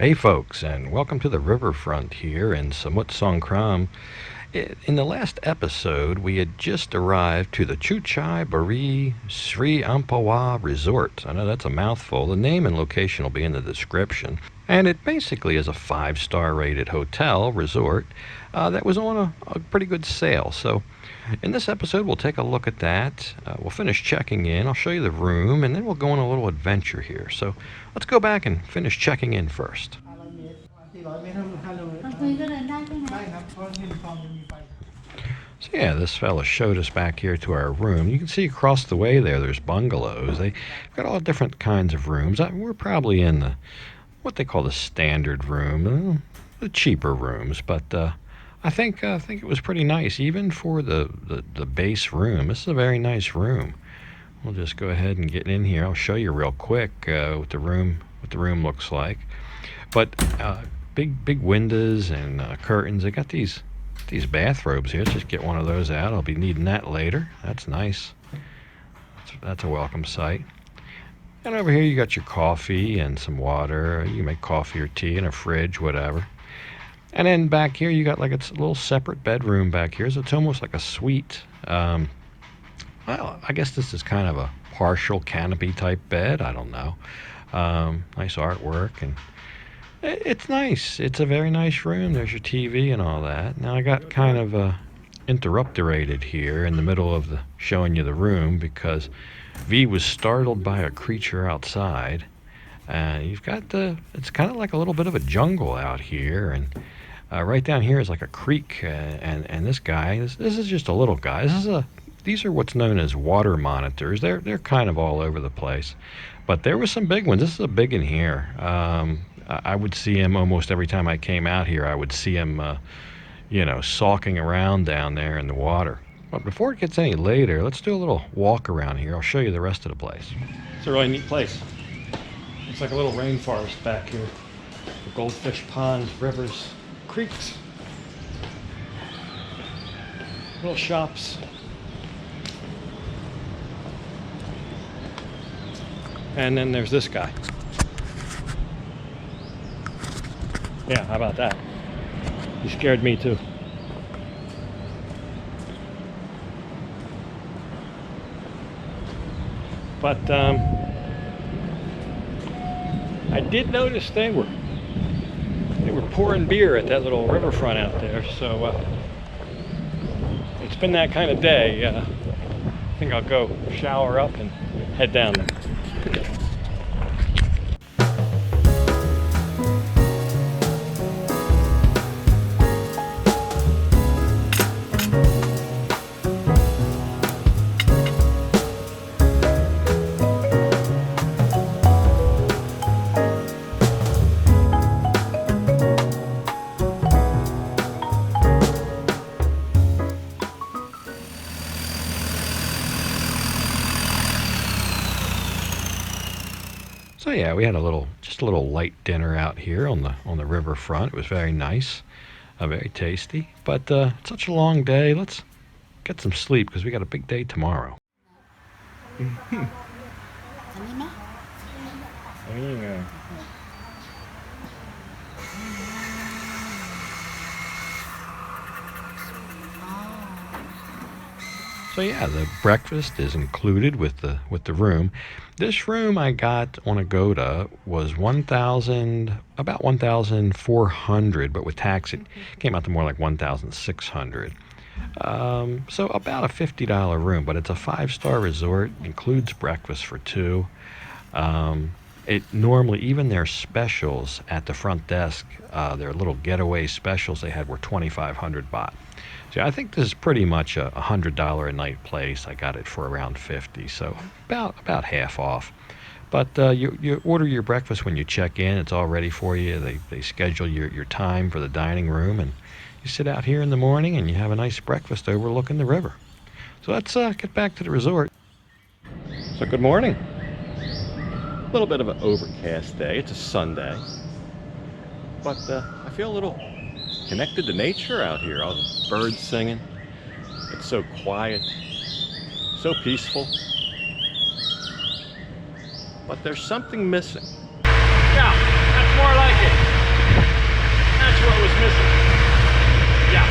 Hey folks, and welcome to the riverfront here in Samut Songkhram. In the last episode, we had just arrived to the Chuchai Buri Sri Amphawa Resort. I know that's a mouthful. The name and location will be in the description. And it basically is a 5-star rated hotel resort that was on a pretty good sale. So in this episode, we'll take a look at that. We'll finish checking in. I'll show you the room, and then we'll go on a little adventure here. So let's go back and finish checking in first. So yeah, this fella showed us back here to our room. You can see across the way there's bungalows. They've got all different kinds of rooms. We're probably in what they call the standard room, the cheaper rooms, but I think it was pretty nice, even for the base room. This is a very nice room. We'll just go ahead and get in here. I'll show you real quick what the room looks like. But big windows and curtains. They got these bathrobes here. Let's just get one of those out. I'll be needing that later. That's nice. That's a welcome sight. And over here you got your coffee and some water. You can make coffee or tea in a fridge, whatever. And then back here you got like a little separate bedroom back here. So it's almost like a suite. Well, I guess this is kind of a partial canopy type bed. I don't know. Nice artwork, and it's nice. It's a very nice room. There's your TV and all that. Now I got kind of interrupted here in the middle of showing you the room because V was startled by a creature outside. You've got it's kind of like a little bit of a jungle out here, and right down here is like a creek, and this guy, this is just a little guy. These are what's known as water monitors. They're kind of all over the place, but there were some big ones. This is a big one here. I would see him almost every time I came out here. I would see him, sulking around down there in the water. But before it gets any later, let's do a little walk around here. I'll show you the rest of the place. It's a really neat place. It's like a little rainforest back here. The goldfish ponds, rivers, creeks, little shops. And then there's this guy. Yeah, how about that? He scared me too. But I did notice they were pouring beer at that little riverfront out there. So it's been that kind of day. I think I'll go shower up and head down there. So yeah, we had just a little light dinner out here on the riverfront. It was very nice, very tasty. But it's such a long day. Let's get some sleep because we got a big day tomorrow. So yeah, the breakfast is included with the room. This room I got on Agoda was about 1,400, but with tax it came out to more like 1,600. So about a $50 room, but it's a 5-star resort, includes breakfast for 2. It normally, even their specials at the front desk, their little getaway specials they had were 2,500 baht. So I think this is pretty much a $100 a night place. I got it for around 50, so about half off. But you order your breakfast when you check in. It's all ready for you. They schedule your time for the dining room, and you sit out here in the morning and you have a nice breakfast overlooking the river. So let's get back to the resort. So good morning. A little bit of an overcast day. It's a Sunday, but I feel a little connected to nature out here. All the birds singing. It's so quiet, so peaceful. But there's something missing. Yeah, that's more like it. missing. Yeah.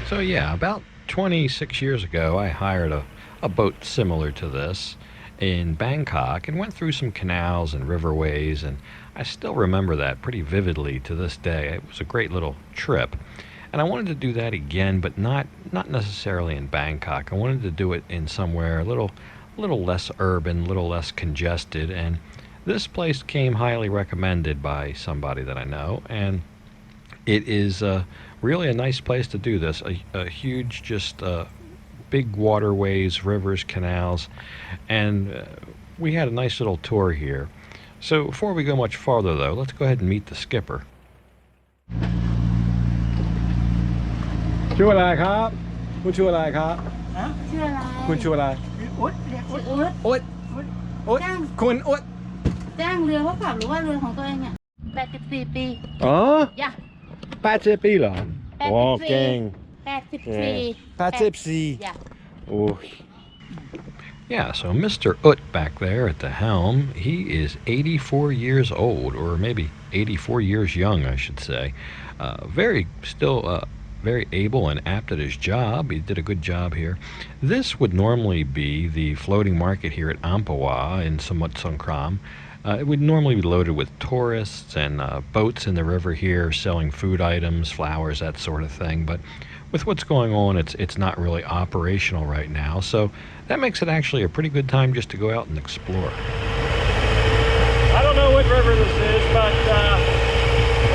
So yeah, about 26 years ago, I hired a boat similar to this in Bangkok and went through some canals and riverways, and I still remember that pretty vividly to this day. It was a great little trip. And I wanted to do that again, but not necessarily in Bangkok. I wanted to do it in somewhere a little less urban, a little less congested, and this place came highly recommended by somebody that I know, and it is really a nice place to do this. A huge, just big waterways, rivers, canals, and we had a nice little tour here. So before we go much farther, though, let's go ahead and meet the skipper. ชื่ออะไรครับคุณชื่ออะไรครับ ชื่ออะไร คุณชื่ออะไร อุ๊ดเรียกอุ๊ด อุ๊ดอุ๊ดคุณอุ๊ด จ้างเรือเขาขับหรือว่าเรือของตัวเองเนี่ย84 ปี อ๋อ ย่ะ 80 ปีเหรอโอ้เก่ง 84 ย่ะ โอ้ย Yeah, so Mr. Ut back there at the helm, he is 84 years old, or maybe 84 years young, I should say. Very able and apt at his job. He did a good job here. This would normally be the floating market here at Amphawa in Samut Songkhram. It would normally be loaded with tourists and boats in the river here selling food items, flowers, that sort of thing. But with what's going on, it's not really operational right now. So that makes it actually a pretty good time just to go out and explore. I don't know what river this is, but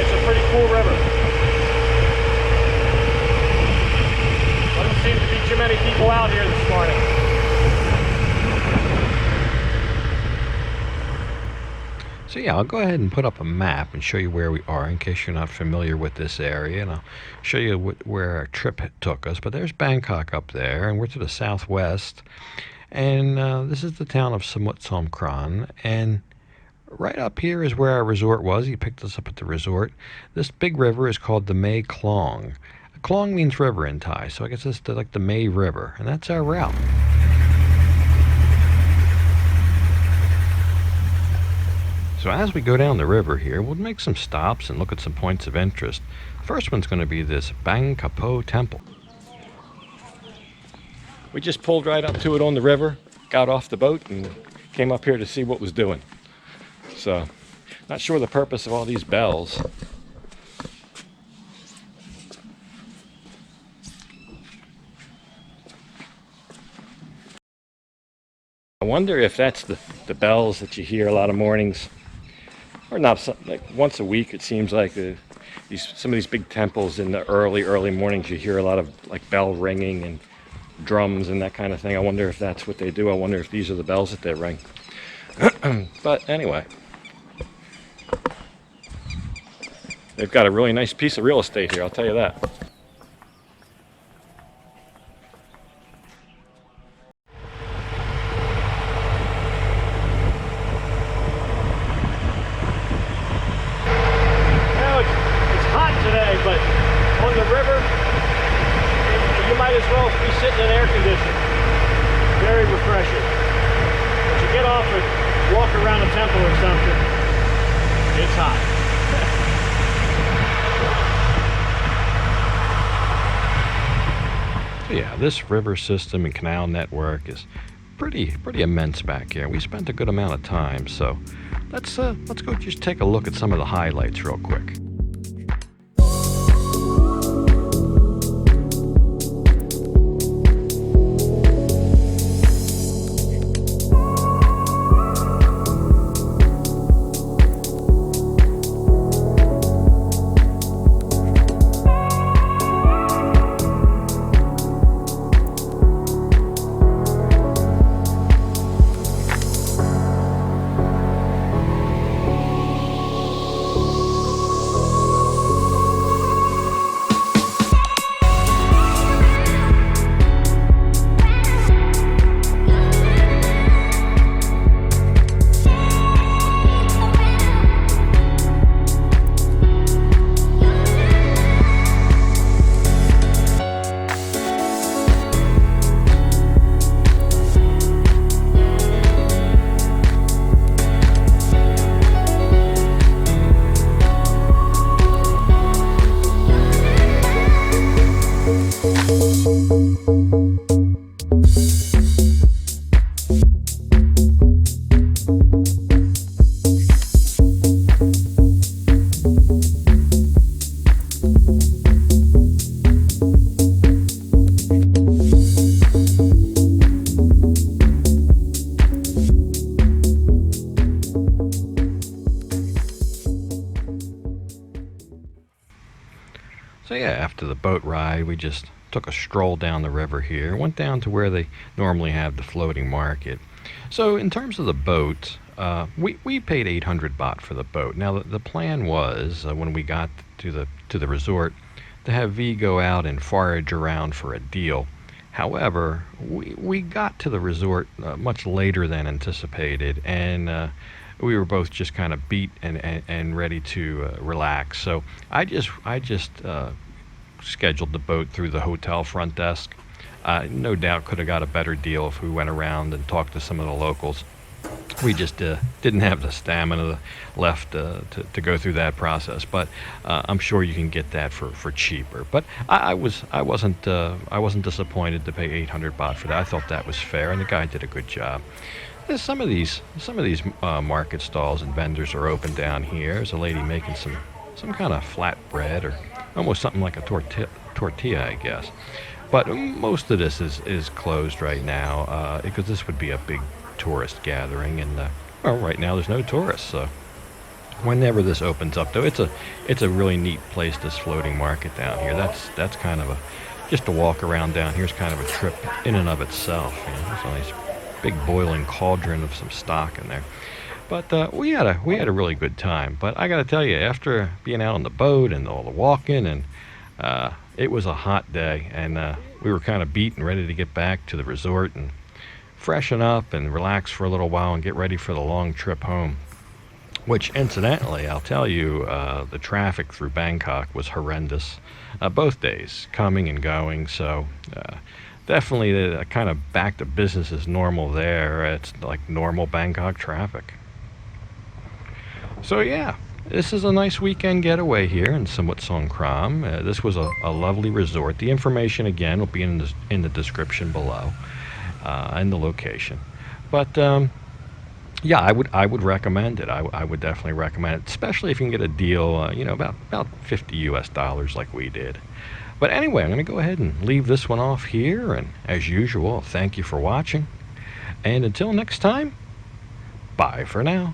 it's a pretty cool river. Doesn't seem to be too many people out here this morning. So yeah, I'll go ahead and put up a map and show you where we are in case you're not familiar with this area, and I'll show you where our trip took us. But there's Bangkok up there, and we're to the southwest, and this is the town of Samut Songkhram, and right up here is where our resort was. He picked us up at the resort. This big river is called the Mae Klong. Klong means river in Thai, so I guess it's like the Mae River, and that's our route. So as we go down the river here, we'll make some stops and look at some points of interest. First one's going to be this Bang Kapo Temple. We just pulled right up to it on the river, got off the boat, and came up here to see what was doing. So, not sure the purpose of all these bells. I wonder if that's the bells that you hear a lot of mornings. Or not, like once a week it seems like some of these big temples in the early mornings you hear a lot of like bell ringing and drums and that kind of thing. I wonder if that's what they do. I wonder if these are the bells that they ring. But anyway, they've got a really nice piece of real estate here, I'll tell you that. But on the river, you might as well be sitting in air conditioning. Very refreshing. But you get off and walk around a temple or something, it's hot. Yeah, this river system and canal network is pretty immense back here. We spent a good amount of time, so let's go just take a look at some of the highlights real quick. boat ride. We just took a stroll down the river here, went down to where they normally have the floating market. So in terms of the boat, we paid 800 baht for the boat. Now the plan was when we got to the resort to have V go out and forage around for a deal. However, we got to the resort much later than anticipated, and we were both just kind of beat and ready to relax. So I just scheduled the boat through the hotel front desk. No doubt could have got a better deal if we went around and talked to some of the locals. We just didn't have the stamina left to go through that process, but I'm sure you can get that for cheaper. But I wasn't disappointed to pay 800 baht for that. I thought that was fair, and the guy did a good job. There's some of these market stalls and vendors are open down here. There's a lady making some kind of flat bread, or almost something like a tortilla, I guess. But most of this is closed right now because this would be a big tourist gathering, and well, right now there's no tourists. So whenever this opens up, though, it's a really neat place, this floating market down here. That's kind of just to walk around down here is kind of a trip in and of itself. You know, there's a nice big boiling cauldron of some stock in there. But we had a really good time. But I got to tell you, after being out on the boat and all the walking, and it was a hot day, and we were kind of beat and ready to get back to the resort and freshen up and relax for a little while and get ready for the long trip home. Which, incidentally, I'll tell you, the traffic through Bangkok was horrendous both days, coming and going. So definitely kind of back to business as normal there. It's like normal Bangkok traffic. So yeah, this is a nice weekend getaway here in Samut Songkhram. This was a lovely resort. The information, again, will be in the description below, and the location. But yeah, I would recommend it. I would definitely recommend it, especially if you can get a deal, about $50 like we did. But anyway, I'm going to go ahead and leave this one off here. And as usual, thank you for watching. And until next time, bye for now.